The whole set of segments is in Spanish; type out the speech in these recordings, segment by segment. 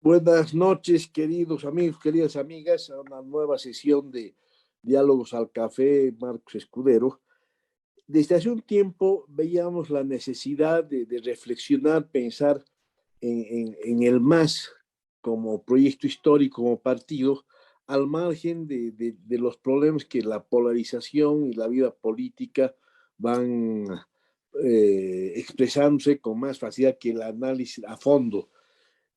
Buenas noches, queridos amigos, queridas amigas, a una nueva sesión de Diálogos al Café, Marcos Escudero. Desde hace un tiempo veíamos la necesidad de reflexionar, pensar en el MAS como proyecto histórico, como partido, al margen de los problemas que la polarización y la vida política van expresándose con más facilidad que el análisis a fondo.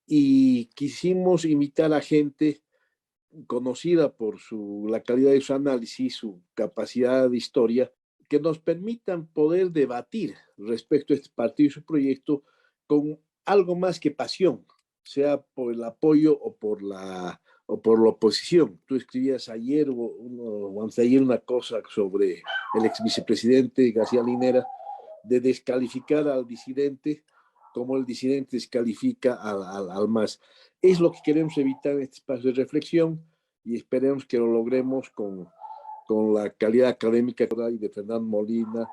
Y quisimos invitar a gente conocida por la calidad de su análisis, su capacidad de historia, que nos permitan poder debatir respecto a este partido y su proyecto con algo más que pasión, sea por el apoyo o por la oposición. Tú escribías ayer o anteayer una cosa sobre el ex vicepresidente García Linera, de descalificar al disidente como el disidente descalifica al MAS. Es lo que queremos evitar en este espacio de reflexión y esperemos que lo logremos con la calidad académica de Fernando Molina,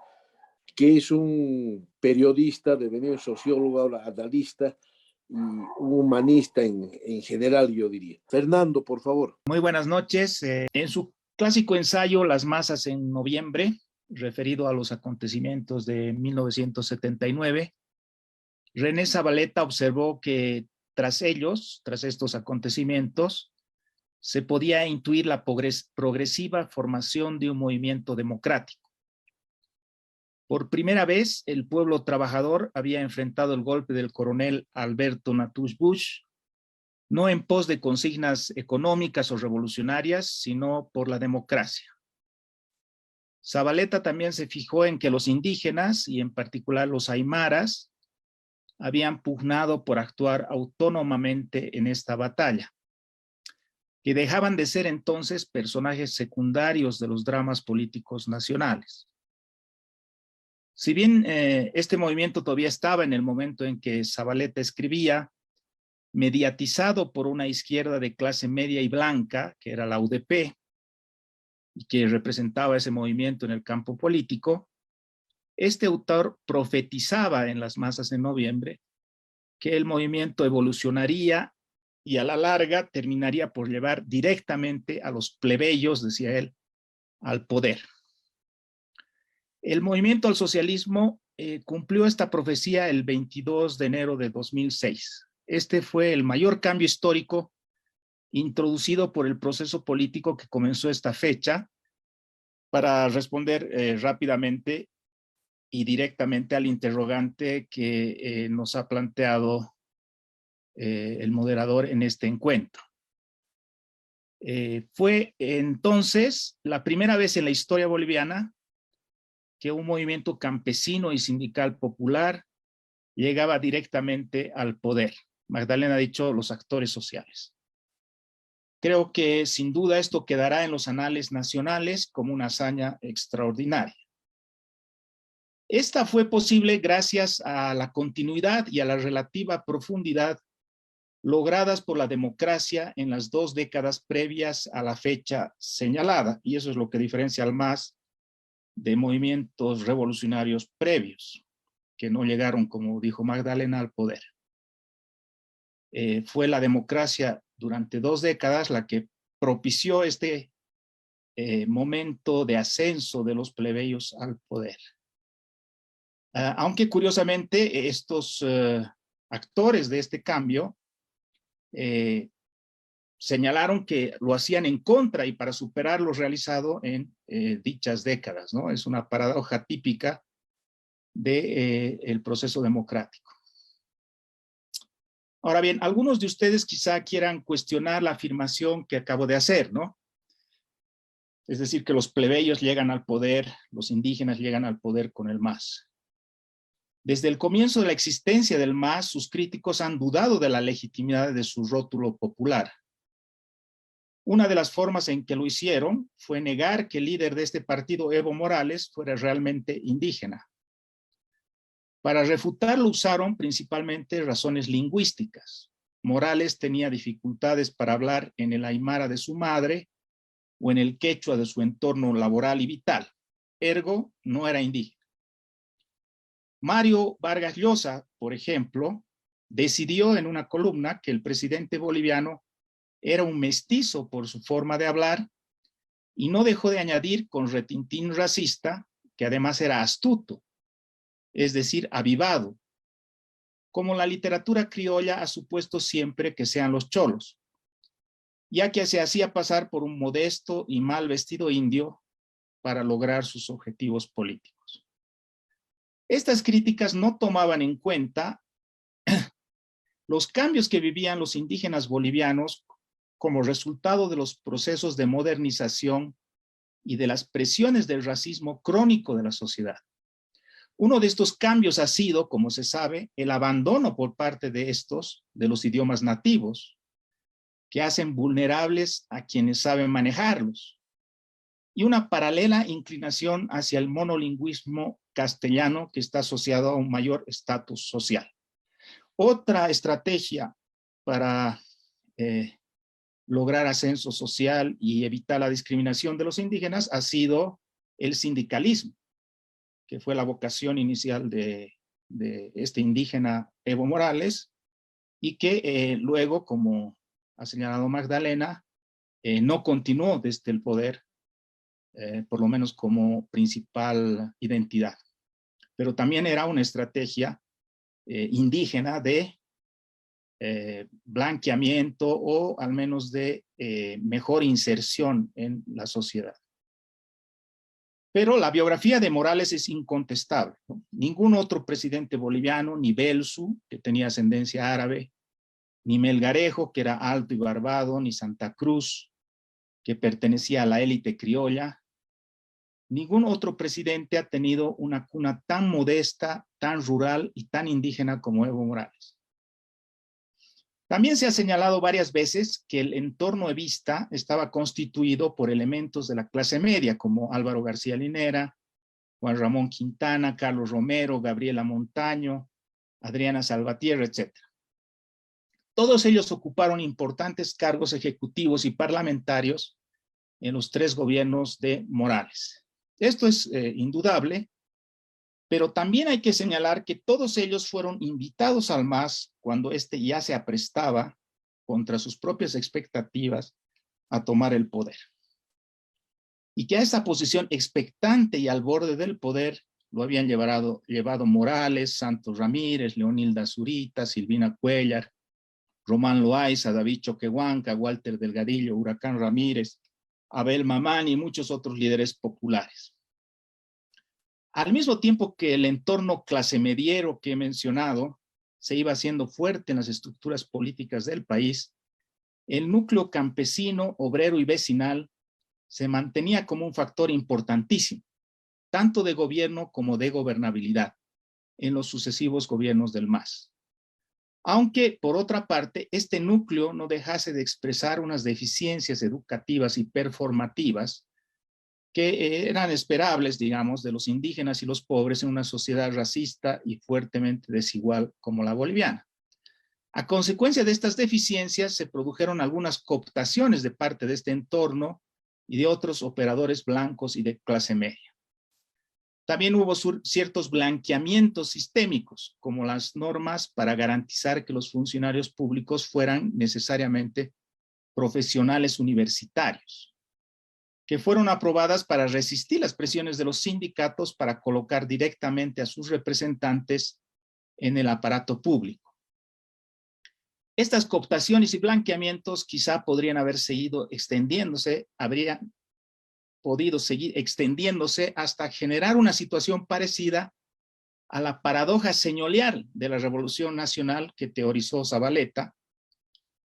que es un periodista, devenido sociólogo, ahora analista y un humanista en general, yo diría. Fernando, por favor. Muy buenas noches. En su clásico ensayo Las masas en noviembre, referido a los acontecimientos de 1979, René Zavaleta observó que tras estos acontecimientos, se podía intuir la progresiva formación de un movimiento democrático. Por primera vez, el pueblo trabajador había enfrentado el golpe del coronel Alberto Natusch Busch, no en pos de consignas económicas o revolucionarias, sino por la democracia. Zavaleta también se fijó en que los indígenas, y en particular los aymaras, habían pugnado por actuar autónomamente en esta batalla, que dejaban de ser entonces personajes secundarios de los dramas políticos nacionales. Si bien este movimiento todavía estaba en el momento en que Zavaleta escribía, mediatizado por una izquierda de clase media y blanca, que era la UDP, y que representaba ese movimiento en el campo político, este autor profetizaba en Las masas de noviembre que el movimiento evolucionaría y a la larga terminaría por llevar directamente a los plebeyos, decía él, al poder. El movimiento al socialismo cumplió esta profecía el 22 de enero de 2006. Este fue el mayor cambio histórico introducido por el proceso político que comenzó esta fecha, para responder rápidamente y directamente al interrogante que nos ha planteado el moderador en este encuentro. Fue entonces la primera vez en la historia boliviana que un movimiento campesino y sindical popular llegaba directamente al poder. Magdalena ha dicho los actores sociales. Creo que sin duda esto quedará en los anales nacionales como una hazaña extraordinaria. Esta fue posible gracias a la continuidad y a la relativa profundidad logradas por la democracia en las 2 décadas previas a la fecha señalada, y eso es lo que diferencia al MAS de movimientos revolucionarios previos, que no llegaron, como dijo Magdalena, al poder. Fue la democracia durante 2 décadas la que propició este momento de ascenso de los plebeyos al poder. Aunque curiosamente estos actores de este cambio señalaron que lo hacían en contra y para superar lo realizado en dichas décadas, ¿no? Es una paradoja típica del proceso democrático. Ahora bien, algunos de ustedes quizá quieran cuestionar la afirmación que acabo de hacer, ¿no? Es decir, que los plebeyos llegan al poder, los indígenas llegan al poder con el MAS. Desde el comienzo de la existencia del MAS, sus críticos han dudado de la legitimidad de su rótulo popular. Una de las formas en que lo hicieron fue negar que el líder de este partido, Evo Morales, fuera realmente indígena. Para refutarlo usaron principalmente razones lingüísticas. Morales tenía dificultades para hablar en el aymara de su madre o en el quechua de su entorno laboral y vital. Ergo, no era indígena. Mario Vargas Llosa, por ejemplo, decidió en una columna que el presidente boliviano era un mestizo por su forma de hablar y no dejó de añadir con retintín racista que además era astuto, es decir, avivado, como la literatura criolla ha supuesto siempre que sean los cholos, ya que se hacía pasar por un modesto y mal vestido indio para lograr sus objetivos políticos. Estas críticas no tomaban en cuenta los cambios que vivían los indígenas bolivianos como resultado de los procesos de modernización y de las presiones del racismo crónico de la sociedad. Uno de estos cambios ha sido, como se sabe, el abandono por parte de estos de los idiomas nativos, que hacen vulnerables a quienes saben manejarlos, y una paralela inclinación hacia el monolingüismo castellano que está asociado a un mayor estatus social. Otra estrategia para lograr ascenso social y evitar la discriminación de los indígenas ha sido el sindicalismo, que fue la vocación inicial de este indígena Evo Morales, y que luego, como ha señalado Magdalena, no continuó desde el poder, por lo menos como principal identidad. Pero también era una estrategia indígena de blanqueamiento o al menos de mejor inserción en la sociedad. Pero la biografía de Morales es incontestable, ¿no? Ningún otro presidente boliviano, ni Belsu, que tenía ascendencia árabe, ni Melgarejo, que era alto y barbado, ni Santa Cruz, que pertenecía a la élite criolla, ningún otro presidente ha tenido una cuna tan modesta, tan rural y tan indígena como Evo Morales. También se ha señalado varias veces que el entorno evista estaba constituido por elementos de la clase media, como Álvaro García Linera, Juan Ramón Quintana, Carlos Romero, Gabriela Montaño, Adriana Salvatierra, etc. Todos ellos ocuparon importantes cargos ejecutivos y parlamentarios en los 3 gobiernos de Morales. Esto es indudable, pero también hay que señalar que todos ellos fueron invitados al MAS cuando éste ya se aprestaba, contra sus propias expectativas, a tomar el poder. Y que a esa posición expectante y al borde del poder lo habían llevado Morales, Santos Ramírez, Leonilda Zurita, Silvina Cuellar, Román Loaiza, David Choquehuanca, Walter Delgadillo, Huracán Ramírez, Abel Mamán y muchos otros líderes populares. Al mismo tiempo que el entorno clase mediero que he mencionado se iba haciendo fuerte en las estructuras políticas del país, el núcleo campesino, obrero y vecinal se mantenía como un factor importantísimo, tanto de gobierno como de gobernabilidad, en los sucesivos gobiernos del MAS. Aunque, por otra parte, este núcleo no dejase de expresar unas deficiencias educativas y performativas que eran esperables, digamos, de los indígenas y los pobres en una sociedad racista y fuertemente desigual como la boliviana. A consecuencia de estas deficiencias se produjeron algunas cooptaciones de parte de este entorno y de otros operadores blancos y de clase media. También hubo ciertos blanqueamientos sistémicos, como las normas para garantizar que los funcionarios públicos fueran necesariamente profesionales universitarios, que fueron aprobadas para resistir las presiones de los sindicatos para colocar directamente a sus representantes en el aparato público. Estas cooptaciones y blanqueamientos quizá podrían haber seguido extendiéndose, habrían podido seguir extendiéndose hasta generar una situación parecida a la paradoja señorial de la Revolución Nacional que teorizó Zabaleta,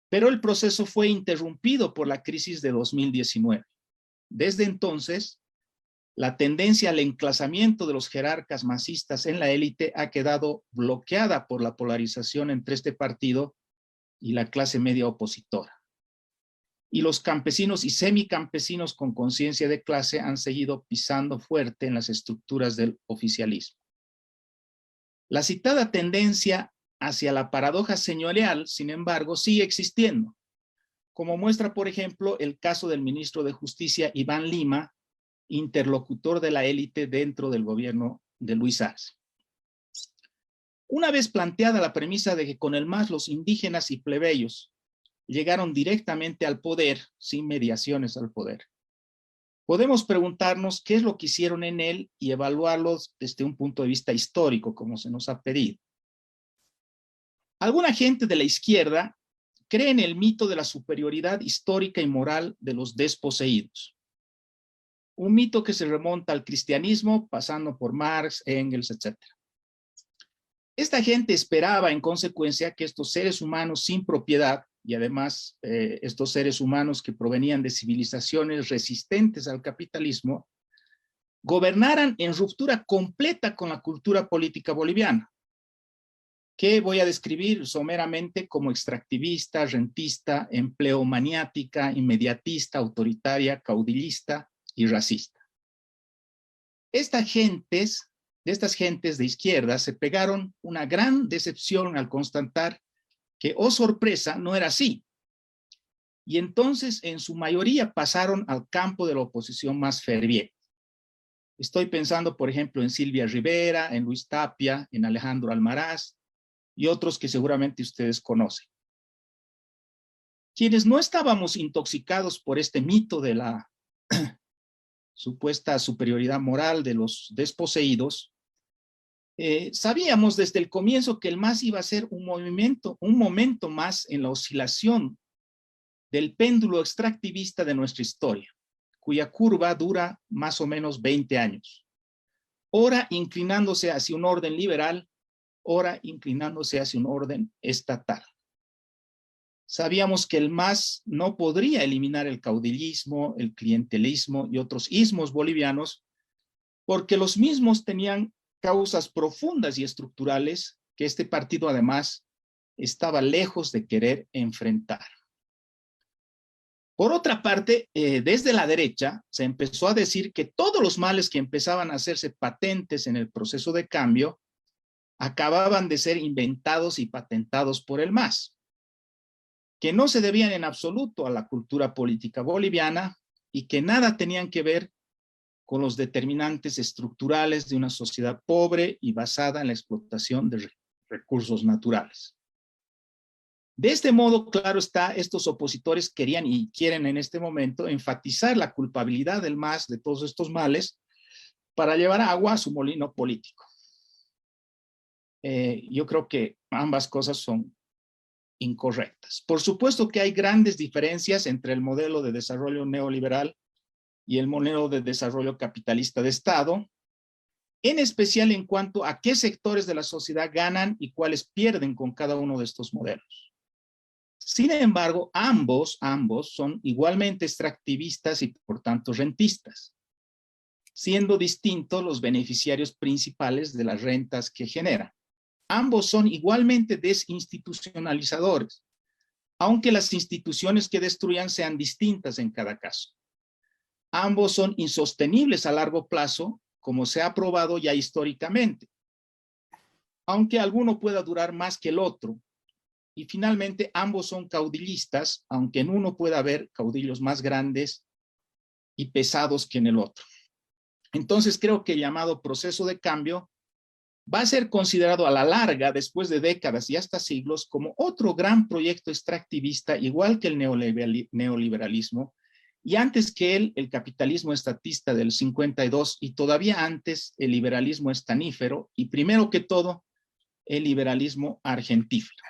pero el proceso fue interrumpido por la crisis de 2019. Desde entonces, la tendencia al enclasamiento de los jerarcas masistas en la élite ha quedado bloqueada por la polarización entre este partido y la clase media opositora. Y los campesinos y semicampesinos con conciencia de clase han seguido pisando fuerte en las estructuras del oficialismo. La citada tendencia hacia la paradoja señorial, sin embargo, sigue existiendo, como muestra, por ejemplo, el caso del ministro de Justicia Iván Lima, interlocutor de la élite dentro del gobierno de Luis Arce. Una vez planteada la premisa de que con el MAS los indígenas y plebeyos llegaron directamente al poder, sin mediaciones al poder, podemos preguntarnos qué es lo que hicieron en él y evaluarlos desde un punto de vista histórico, como se nos ha pedido. Alguna gente de la izquierda cree en el mito de la superioridad histórica y moral de los desposeídos. Un mito que se remonta al cristianismo, pasando por Marx, Engels, etc. Esta gente esperaba, en consecuencia, que estos seres humanos sin propiedad, y además estos seres humanos que provenían de civilizaciones resistentes al capitalismo, gobernaran en ruptura completa con la cultura política boliviana, que voy a describir someramente como extractivista, rentista, empleomaniática, inmediatista, autoritaria, caudillista y racista. De estas gentes de izquierda se pegaron una gran decepción al constatar que, oh sorpresa, no era así. Y entonces, en su mayoría, pasaron al campo de la oposición más ferviente. Estoy pensando, por ejemplo, en Silvia Rivera, en Luis Tapia, en Alejandro Almaraz y otros que seguramente ustedes conocen. Quienes no estábamos intoxicados por este mito de la supuesta superioridad moral de los desposeídos, sabíamos desde el comienzo que el MAS iba a ser un momento más en la oscilación del péndulo extractivista de nuestra historia, cuya curva dura más o menos 20 años, ora inclinándose hacia un orden liberal, ora inclinándose hacia un orden estatal. Sabíamos que el MAS no podría eliminar el caudillismo, el clientelismo y otros ismos bolivianos, porque los mismos tenían causas profundas y estructurales que este partido además estaba lejos de querer enfrentar. Por otra parte, desde la derecha se empezó a decir que todos los males que empezaban a hacerse patentes en el proceso de cambio acababan de ser inventados y patentados por el MAS, que no se debían en absoluto a la cultura política boliviana y que nada tenían que ver con los determinantes estructurales de una sociedad pobre y basada en la explotación de recursos naturales. De este modo, claro está, estos opositores querían y quieren en este momento enfatizar la culpabilidad del MAS de todos estos males para llevar agua a su molino político. Yo creo que ambas cosas son incorrectas. Por supuesto que hay grandes diferencias entre el modelo de desarrollo neoliberal y el modelo de desarrollo capitalista de Estado, en especial en cuanto a qué sectores de la sociedad ganan y cuáles pierden con cada uno de estos modelos. Sin embargo, ambos son igualmente extractivistas y por tanto rentistas, siendo distintos los beneficiarios principales de las rentas que generan. Ambos son igualmente desinstitucionalizadores, aunque las instituciones que destruyan sean distintas en cada caso. Ambos son insostenibles a largo plazo, como se ha probado ya históricamente, aunque alguno pueda durar más que el otro. Y finalmente, ambos son caudillistas, aunque en uno pueda haber caudillos más grandes y pesados que en el otro. Entonces, creo que el llamado proceso de cambio va a ser considerado a la larga, después de décadas y hasta siglos, como otro gran proyecto extractivista, igual que el neoliberalismo, y antes que él, el capitalismo estatista del 52, y todavía antes, el liberalismo estanífero, y primero que todo, el liberalismo argentífero,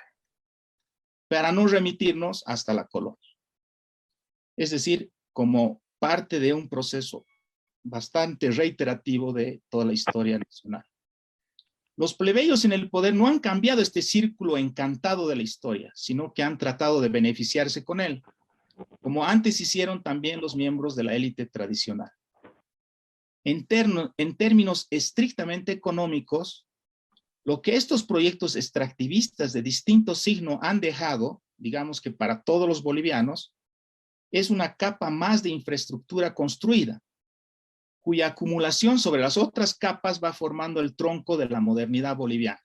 para no remitirnos hasta la colonia. Es decir, como parte de un proceso bastante reiterativo de toda la historia nacional. Los plebeyos en el poder no han cambiado este círculo encantado de la historia, sino que han tratado de beneficiarse con él, como antes hicieron también los miembros de la élite tradicional. En términos estrictamente económicos, lo que estos proyectos extractivistas de distinto signo han dejado, digamos que para todos los bolivianos, es una capa más de infraestructura construida, cuya acumulación sobre las otras capas va formando el tronco de la modernidad boliviana.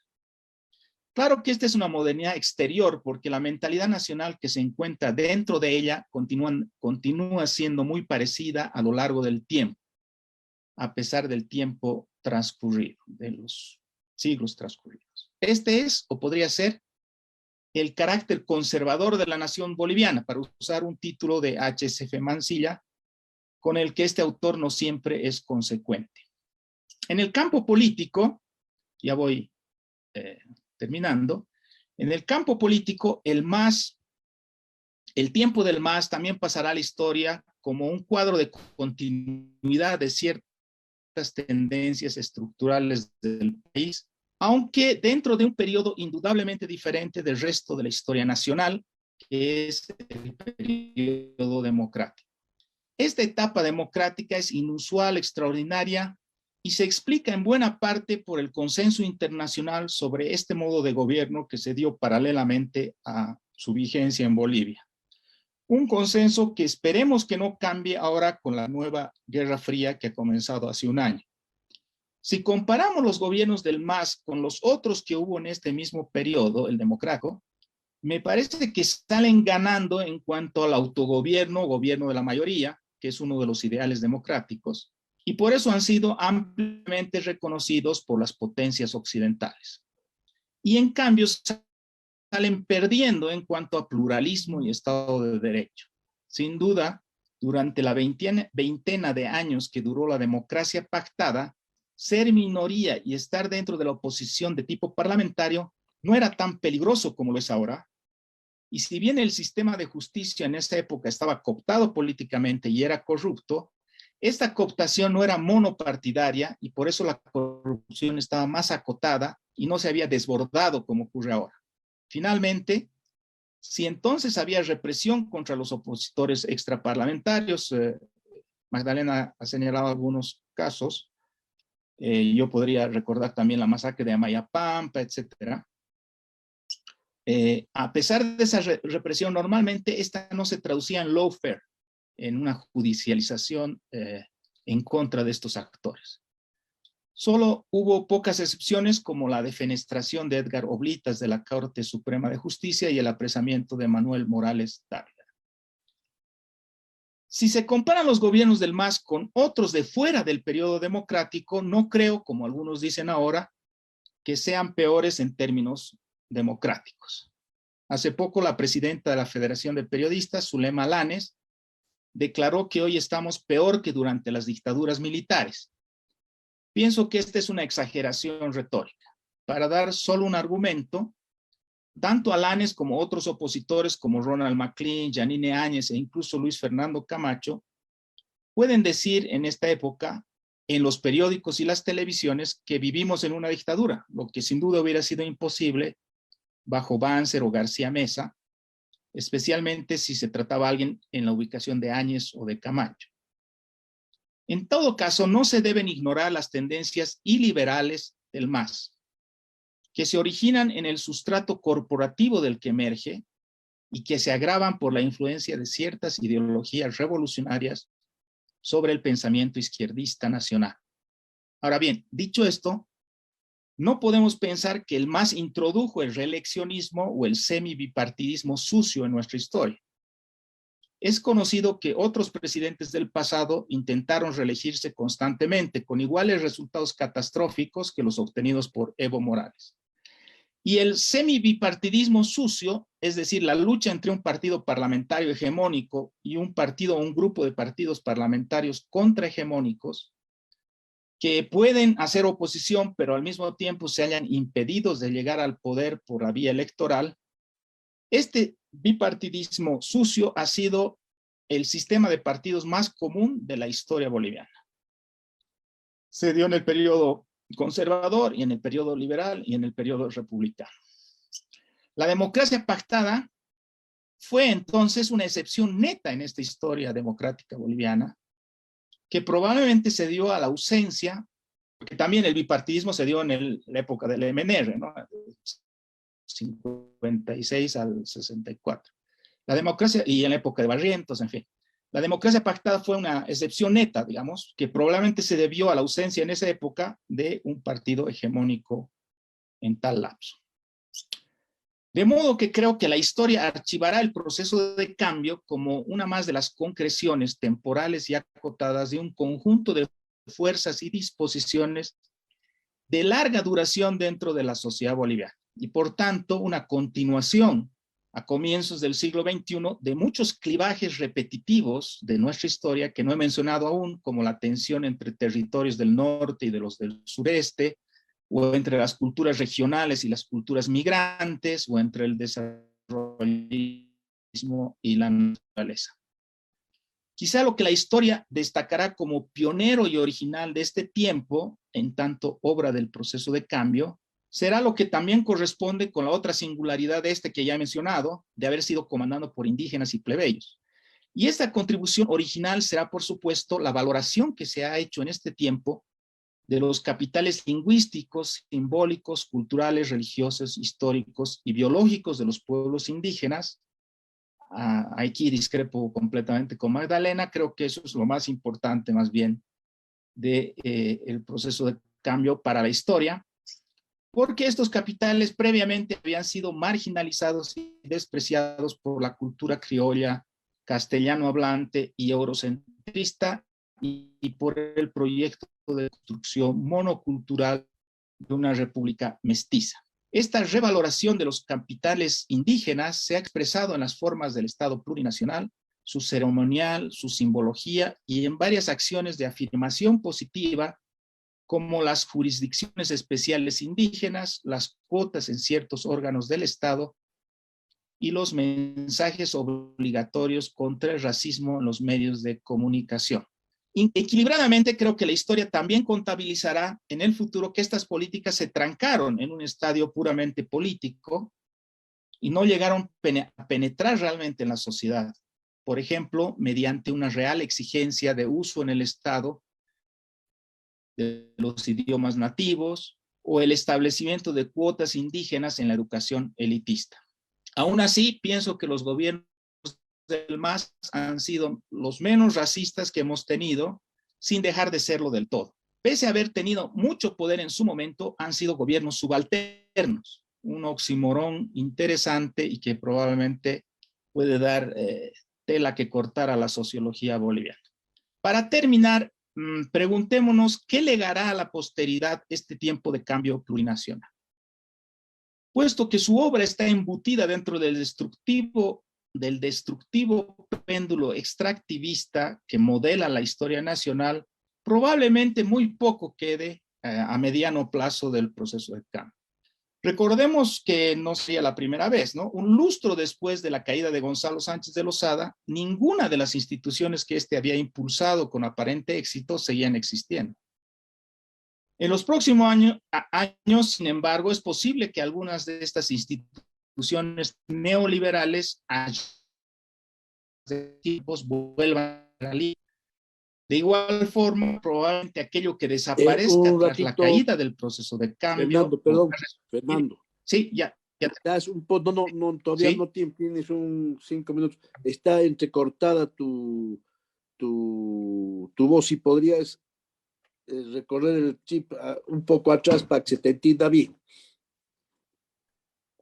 Claro que esta es una modernidad exterior, porque la mentalidad nacional que se encuentra dentro de ella continúa siendo muy parecida a lo largo del tiempo, a pesar del tiempo transcurrido, de los siglos transcurridos. Este es, o podría ser, el carácter conservador de la nación boliviana, para usar un título de H.S.F. Mansilla, con el que este autor no siempre es consecuente. En el campo político, ya voy terminando, en el campo político, el tiempo del MAS también pasará a la historia como un cuadro de continuidad de ciertas tendencias estructurales del país, aunque dentro de un periodo indudablemente diferente del resto de la historia nacional, que es el periodo democrático. Esta etapa democrática es inusual, extraordinaria, y se explica en buena parte por el consenso internacional sobre este modo de gobierno que se dio paralelamente a su vigencia en Bolivia. Un consenso que esperemos que no cambie ahora con la nueva Guerra Fría que ha comenzado hace un año. Si comparamos los gobiernos del MAS con los otros que hubo en este mismo periodo, el democrático, me parece que salen ganando en cuanto al autogobierno, gobierno de la mayoría, que es uno de los ideales democráticos, y por eso han sido ampliamente reconocidos por las potencias occidentales. Y en cambio salen perdiendo en cuanto a pluralismo y Estado de Derecho. Sin duda, durante la veintena de años que duró la democracia pactada, ser minoría y estar dentro de la oposición de tipo parlamentario no era tan peligroso como lo es ahora. Y si bien el sistema de justicia en esa época estaba cooptado políticamente y era corrupto, esta cooptación no era monopartidaria y por eso la corrupción estaba más acotada y no se había desbordado como ocurre ahora. Finalmente, si entonces había represión contra los opositores extraparlamentarios, Magdalena ha señalado algunos casos, yo podría recordar también la masacre de Amayapampa, etcétera. A pesar de esa represión, normalmente esta no se traducía en lawfare, en una judicialización en contra de estos actores. Solo hubo pocas excepciones, como la defenestración de Edgar Oblitas de la Corte Suprema de Justicia y el apresamiento de Manuel Morales Dávila. Si se comparan los gobiernos del MAS con otros de fuera del periodo democrático, no creo, como algunos dicen ahora, que sean peores en términos democráticos. Hace poco la presidenta de la Federación de Periodistas, Zulema Lanes, declaró que hoy estamos peor que durante las dictaduras militares. Pienso que esta es una exageración retórica. Para dar solo un argumento, tanto Alanes como otros opositores como Ronald McLean, Yanine Áñez e incluso Luis Fernando Camacho pueden decir en esta época en los periódicos y las televisiones que vivimos en una dictadura, lo que sin duda hubiera sido imposible bajo Banzer o García Mesa, especialmente si se trataba de alguien en la ubicación de Áñez o de Camacho. En todo caso, no se deben ignorar las tendencias iliberales del MAS, que se originan en el sustrato corporativo del que emerge y que se agravan por la influencia de ciertas ideologías revolucionarias sobre el pensamiento izquierdista nacional. Ahora bien, dicho esto, no podemos pensar que el MAS introdujo el reeleccionismo o el semi-bipartidismo sucio en nuestra historia. Es conocido que otros presidentes del pasado intentaron reelegirse constantemente con iguales resultados catastróficos que los obtenidos por Evo Morales. Y el semi-bipartidismo sucio, es decir, la lucha entre un partido parlamentario hegemónico y un partido o un grupo de partidos parlamentarios contrahegemónicos, que pueden hacer oposición, pero al mismo tiempo se hallan impedidos de llegar al poder por la vía electoral. Este bipartidismo sucio ha sido el sistema de partidos más común de la historia boliviana. Se dio en el periodo conservador y en el periodo liberal y en el periodo republicano. La democracia pactada fue entonces una excepción neta en esta historia democrática boliviana, que probablemente se dio a la ausencia, porque también el bipartidismo se dio en la época del MNR, ¿no? 56 al 64. La democracia, y en la época de Barrientos, en fin. La democracia pactada fue una excepción neta, digamos, que probablemente se debió a la ausencia en esa época de un partido hegemónico en tal lapso. De modo que creo que la historia archivará el proceso de cambio como una más de las concreciones temporales y acotadas de un conjunto de fuerzas y disposiciones de larga duración dentro de la sociedad boliviana y por tanto una continuación a comienzos del siglo XXI de muchos clivajes repetitivos de nuestra historia que no he mencionado aún, como la tensión entre territorios del norte y de los del sureste, o entre las culturas regionales y las culturas migrantes, o entre el desarrollismo y la naturaleza. Quizá lo que la historia destacará como pionero y original de este tiempo, en tanto obra del proceso de cambio, será lo que también corresponde con la otra singularidad de este que ya he mencionado, de haber sido comandado por indígenas y plebeyos. Y esta contribución original será, por supuesto, la valoración que se ha hecho en este tiempo de los capitales lingüísticos, simbólicos, culturales, religiosos, históricos y biológicos de los pueblos indígenas. Aquí discrepo completamente con Magdalena, creo que eso es lo más importante más bien del proceso de cambio para la historia, porque estos capitales previamente habían sido marginalizados y despreciados por la cultura criolla, castellano hablante y eurocentrista y por el proyecto de construcción monocultural de una república mestiza. Esta revaloración de los capitales indígenas se ha expresado en las formas del Estado plurinacional, su ceremonial, su simbología y en varias acciones de afirmación positiva como las jurisdicciones especiales indígenas, las cuotas en ciertos órganos del Estado y los mensajes obligatorios contra el racismo en los medios de comunicación. Equilibradamente, creo que la historia también contabilizará en el futuro que estas políticas se trancaron en un estadio puramente político y no llegaron a penetrar realmente en la sociedad. Por ejemplo, mediante una real exigencia de uso en el Estado de los idiomas nativos o el establecimiento de cuotas indígenas en la educación elitista. Aún así, pienso que los gobiernos del MAS han sido los menos racistas que hemos tenido, sin dejar de serlo del todo. Pese a haber tenido mucho poder en su momento, han sido gobiernos subalternos, un oxímoron interesante y que probablemente puede dar tela que cortar a la sociología boliviana. Para terminar, preguntémonos qué legará a la posteridad este tiempo de cambio plurinacional. Puesto que su obra está embutida dentro del destructivo péndulo extractivista que modela la historia nacional, probablemente muy poco quede a mediano plazo del proceso de cambio. Recordemos que no sería la primera vez, ¿no? Un lustro después de la caída de Gonzalo Sánchez de Lozada, ninguna de las instituciones que éste había impulsado con aparente éxito seguían existiendo. En los próximos años, sin embargo, es posible que algunas de estas instituciones neoliberales vuelvan a la línea. De igual forma, probablemente aquello que desaparezca tras la caída del proceso de cambio. Fernando. Sí, ya. Estás un poco, todavía ¿sí? No tienes 5 minutos. Está entrecortada tu voz y podrías recorrer el chip un poco atrás para que se te entienda bien.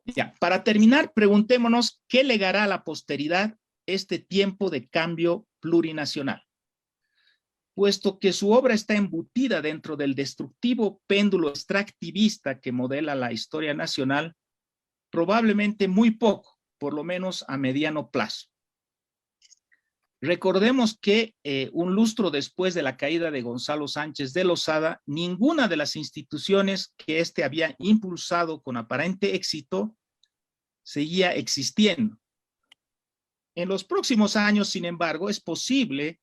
Ya, para terminar, preguntémonos qué legará a la posteridad este tiempo de cambio plurinacional. Puesto que su obra está embutida dentro del destructivo péndulo extractivista que modela la historia nacional, probablemente muy poco, por lo menos a mediano plazo. Recordemos que un lustro después de la caída de Gonzalo Sánchez de Lozada, ninguna de las instituciones que éste había impulsado con aparente éxito seguía existiendo. En los próximos años, sin embargo, es posible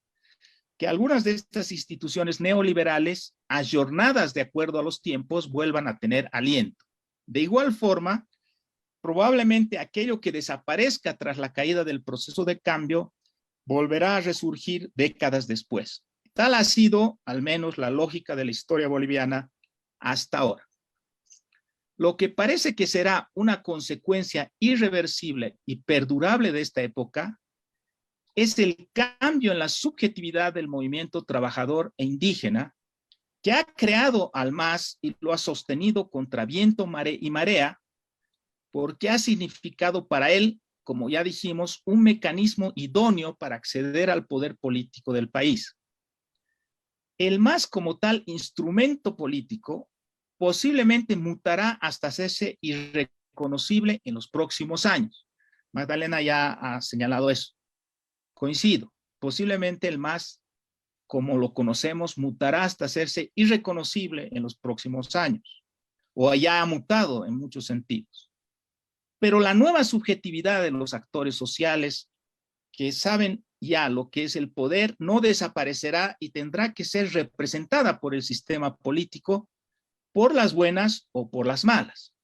que algunas de estas instituciones neoliberales, ayornadas de acuerdo a los tiempos, vuelvan a tener aliento. De igual forma, probablemente aquello que desaparezca tras la caída del proceso de cambio volverá a resurgir décadas después. Tal ha sido, al menos, la lógica de la historia boliviana hasta ahora. Lo que parece que será una consecuencia irreversible y perdurable de esta época es el cambio en la subjetividad del movimiento trabajador e indígena que ha creado al MAS y lo ha sostenido contra viento y marea, porque ha significado para él, como ya dijimos, un mecanismo idóneo para acceder al poder político del país. El MAS como tal instrumento político posiblemente mutará hasta hacerse irreconocible en los próximos años. Magdalena ya ha señalado eso. Coincido, posiblemente el MAS, como lo conocemos, mutará hasta hacerse irreconocible en los próximos años, o ya ha mutado en muchos sentidos. Pero la nueva subjetividad de los actores sociales que saben ya lo que es el poder no desaparecerá y tendrá que ser representada por el sistema político, por las buenas o por las malas.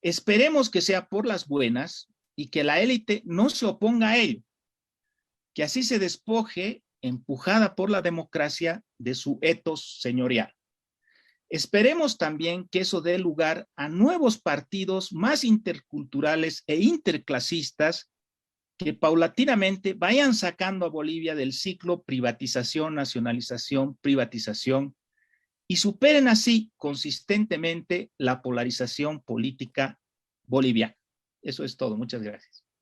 Esperemos que sea por las buenas y que la élite no se oponga a ello, que así se despoje, empujada por la democracia, de su etos señorial. Esperemos también que eso dé lugar a nuevos partidos más interculturales e interclasistas que paulatinamente vayan sacando a Bolivia del ciclo privatización, nacionalización, privatización y superen así consistentemente la polarización política boliviana. Eso es todo. Muchas gracias.